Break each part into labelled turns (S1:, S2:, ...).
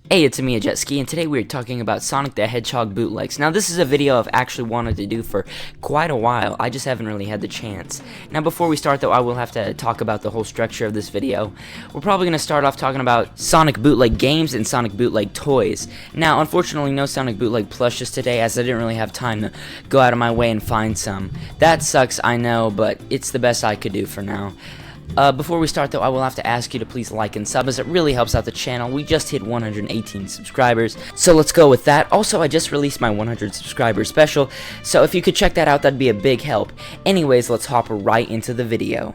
S1: Hey, it's me, Jetski, and today we're talking about Sonic the Hedgehog Bootlegs. Now, this is a video I've actually wanted to do for quite a while. I just haven't really had the chance. Now, before we start, though, I will have to talk about the whole structure of this video. We're probably going to start off talking about Sonic Bootleg games and Sonic Bootleg toys. Now, unfortunately, no Sonic Bootleg plushes today, as I didn't really have time to go out of my way and find some. That sucks, I know, but it's the best I could do for now. Before we start though, I will have to ask you to please like and sub, as it really helps out the channel. We just hit 118 subscribers, so let's go with that. Also, I just released my 100 subscribers special, so if you could check that out, that'd be a big help. Anyways, let's hop right into the video.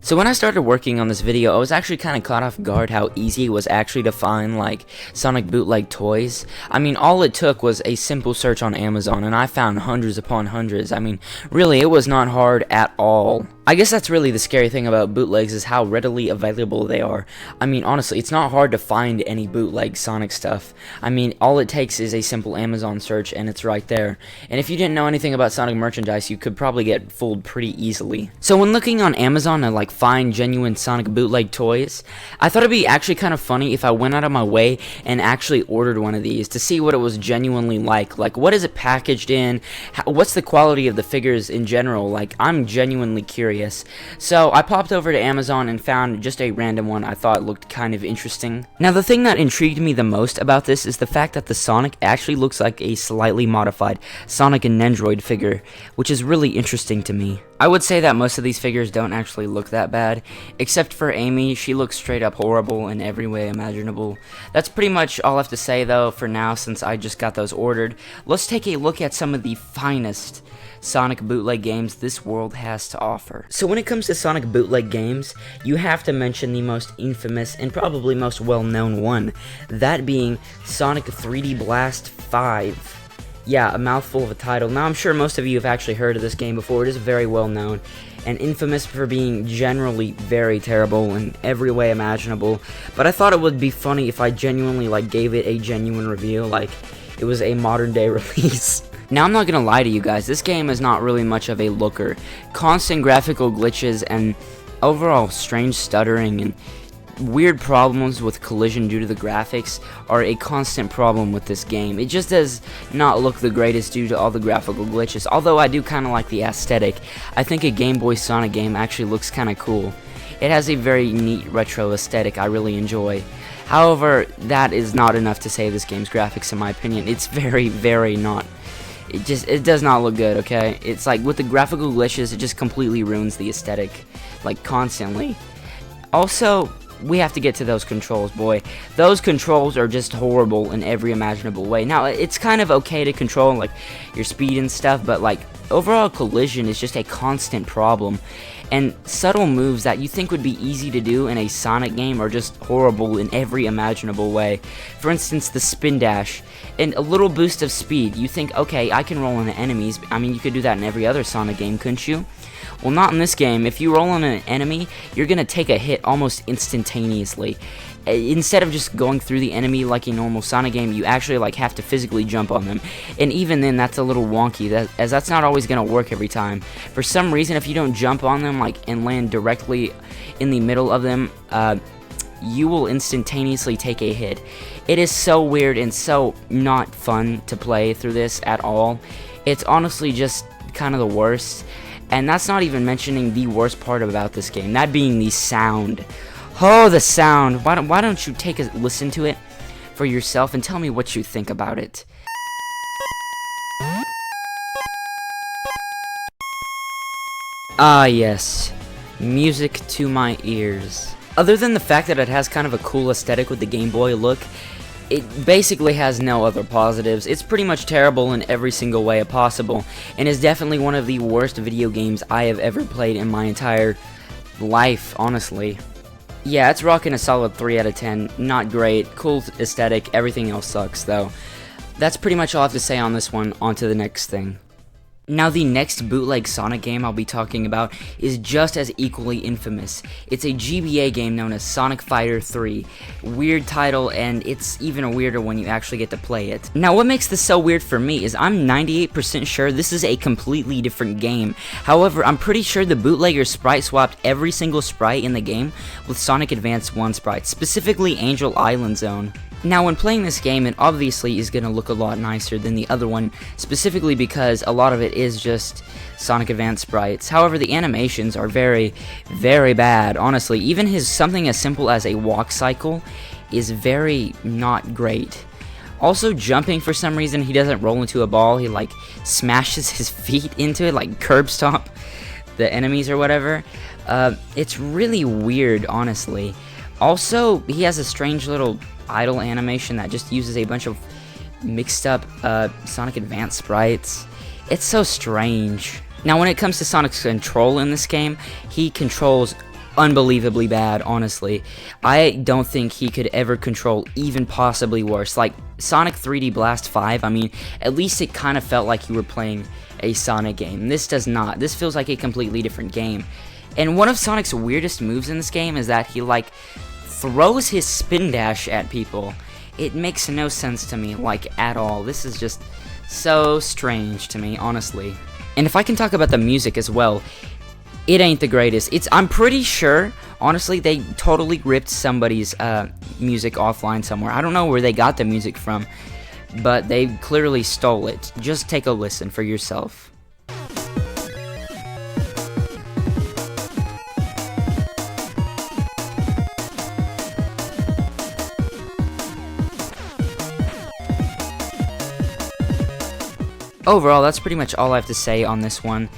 S1: So when I started working on this video, I was actually kind of caught off guard how easy it was actually to find, like, Sonic Bootleg toys. I mean, all it took was a simple search on Amazon, and I found hundreds upon hundreds. I mean, really, it was not hard at all. I guess that's really the scary thing about bootlegs, is how readily available they are. I mean, honestly, it's not hard to find any bootleg Sonic stuff. I mean, all it takes is a simple Amazon search, and it's right there. And if you didn't know anything about Sonic merchandise, you could probably get fooled pretty easily. So when looking on Amazon to, like, find genuine Sonic bootleg toys, I thought it'd be actually kind of funny if I went out of my way and actually ordered one of these to see what it was genuinely like. Like, what is it packaged in? What's the quality of the figures in general? Like, I'm genuinely curious. So I popped over to Amazon and found just a random one I thought looked kind of interesting. Now, the thing that intrigued me the most about this is the fact that the Sonic actually looks like a slightly modified Sonic and Nendroid figure, which is really interesting to me. I would say that most of these figures don't actually look that bad, except for Amy. She looks straight up horrible in every way imaginable. That's pretty much all I have to say though for now, since I just got those ordered. Let's take a look at some of the finest Sonic bootleg games this world has to offer. So when it comes to Sonic bootleg games, you have to mention the most infamous and probably most well-known one, that being Sonic 3D Blast 5. Yeah, a mouthful of a title. Now, I'm sure most of you have actually heard of this game before. It is very well known and infamous for being generally very terrible in every way imaginable. But I thought it would be funny if I genuinely, like, gave it a genuine review, like it was a modern day release. Now, I'm not gonna lie to you guys, this game is not really much of a looker. Constant graphical glitches and overall strange stuttering and weird problems with collision due to the graphics are a constant problem with this game. It just does not look the greatest due to all the graphical glitches, although I do kind of like the aesthetic. I think a Game Boy Sonic game actually looks kind of cool. It has a very neat retro aesthetic I really enjoy. However, that is not enough to save this game's graphics in my opinion. It's very, very not. It does not look good, okay? It's like with the graphical glitches, it just completely ruins the aesthetic, like constantly. Also, we have to get to those controls, boy. Those controls are just horrible in every imaginable way. Now, it's kind of okay to control, like, your speed and stuff, but, like, overall collision is just a constant problem. And subtle moves that you think would be easy to do in a Sonic game are just horrible in every imaginable way. For instance, the spin dash and a little boost of speed. You think, okay, I can roll into enemies. I mean, you could do that in every other Sonic game, couldn't you? Well, not in this game. If you roll on an enemy, you're gonna take a hit almost instantaneously. Instead of just going through the enemy like a normal Sonic game, you actually like have to physically jump on them. And even then, that's a little wonky, as that's not always gonna work every time. For some reason, if you don't jump on them like and land directly in the middle of them, you will instantaneously take a hit. It is so weird and so not fun to play through this at all. It's honestly just kind of the worst. And that's not even mentioning the worst part about this game, that being the sound. Oh, the sound. Why don't you take a listen to it for yourself and tell me what you think about it. Ah, yes. Music to my ears. Other than the fact that it has kind of a cool aesthetic with the Game Boy look, it basically has no other positives. It's pretty much terrible in every single way possible, and is definitely one of the worst video games I have ever played in my entire life, honestly. Yeah, it's rocking a solid 3 out of 10. Not great, cool aesthetic, everything else sucks though. That's pretty much all I have to say on this one. On to the next thing. Now, the next bootleg Sonic game I'll be talking about is just as equally infamous. It's a GBA game known as Sonic Fighter 3. Weird title, and it's even weirder when you actually get to play it. Now, what makes this so weird for me is I'm 98% sure this is a completely different game. However, I'm pretty sure the bootlegger sprite swapped every single sprite in the game with Sonic Advance 1 sprites, specifically Angel Island Zone. Now when playing this game, it obviously is going to look a lot nicer than the other one, specifically because a lot of it is just Sonic Advance sprites. However, the animations are very, very bad, honestly. Even his something as simple as a walk cycle is very not great. Also, jumping, for some reason, he doesn't roll into a ball, he like smashes his feet into it, like curb stomp the enemies or whatever. It's really weird, honestly. Also, he has a strange little idle animation that just uses a bunch of mixed up Sonic Advance sprites. It's so strange. Now when it comes to Sonic's control in this game, he controls unbelievably bad, honestly. I don't think he could ever control even possibly worse. Like Sonic 3D Blast 5, I mean, at least it kind of felt like you were playing a Sonic game. This does not. This feels like a completely different game. And one of Sonic's weirdest moves in this game is that he like throws his spin dash at people. It makes no sense to me, like, at all. This is just so strange to me, honestly. And if I can talk about the music as well, it ain't the greatest. I'm pretty sure, honestly, they totally ripped somebody's music offline somewhere. I don't know where they got the music from, but they clearly stole it. Just take a listen for yourself. Overall, that's pretty much all I have to say on this one.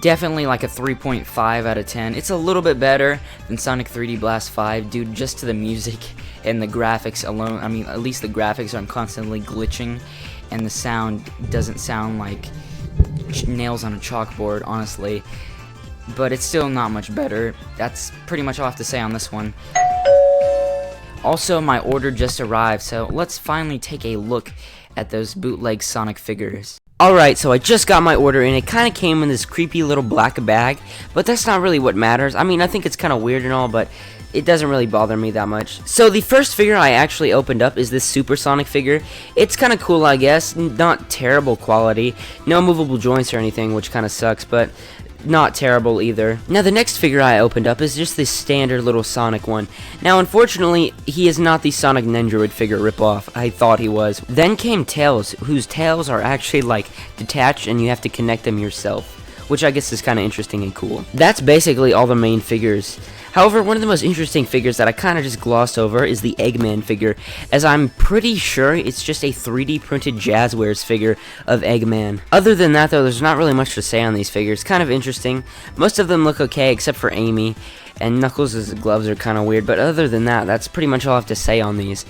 S1: Definitely like a 3.5 out of 10. It's a little bit better than Sonic 3D Blast 5, due just to the music and the graphics alone. I mean, at least the graphics aren't constantly glitching, and the sound doesn't sound like nails on a chalkboard, honestly. But it's still not much better. That's pretty much all I have to say on this one. Also, my order just arrived, so let's finally take a look at those bootleg Sonic figures. Alright, so I just got my order, and it kind of came in this creepy little black bag, but that's not really what matters. I mean, I think it's kind of weird and all, but it doesn't really bother me that much. So the first figure I actually opened up is this Super Sonic figure. It's kind of cool, I guess. Not terrible quality. No movable joints or anything, which kind of sucks, but not terrible either. Now the next figure I opened up is just this standard little Sonic one. Now unfortunately, he is not the Sonic Nendoroid figure ripoff I thought he was. Then came Tails, whose tails are actually like detached and you have to connect them yourself, which I guess is kind of interesting and cool. That's basically all the main figures. However, one of the most interesting figures that I kind of just glossed over is the Eggman figure, as I'm pretty sure it's just a 3D printed Jazzwares figure of Eggman. Other than that though, there's not really much to say on these figures. Kind of interesting. Most of them look okay except for Amy, and Knuckles' gloves are kind of weird, but other than that, that's pretty much all I have to say on these.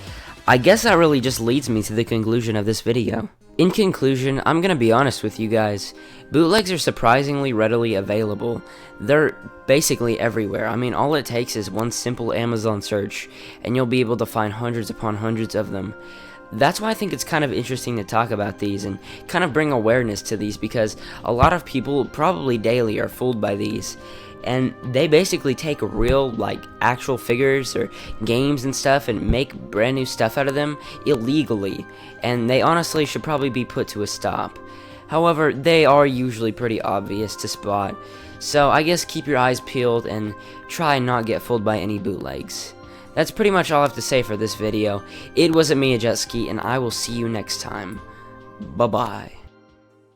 S1: I guess that really just leads me to the conclusion of this video. In conclusion, I'm gonna be honest with you guys. Bootlegs are surprisingly readily available. They're basically everywhere. I mean, all it takes is one simple Amazon search, and you'll be able to find hundreds upon hundreds of them. That's why I think it's kind of interesting to talk about these and kind of bring awareness to these, because a lot of people probably daily are fooled by these. And they basically take real, like, actual figures or games and stuff and make brand new stuff out of them illegally. And they honestly should probably be put to a stop. However, they are usually pretty obvious to spot. So I guess keep your eyes peeled and try and not get fooled by any bootlegs. That's pretty much all I have to say for this video. It wasn't me, a jet ski, and I will see you next time. Bye-bye.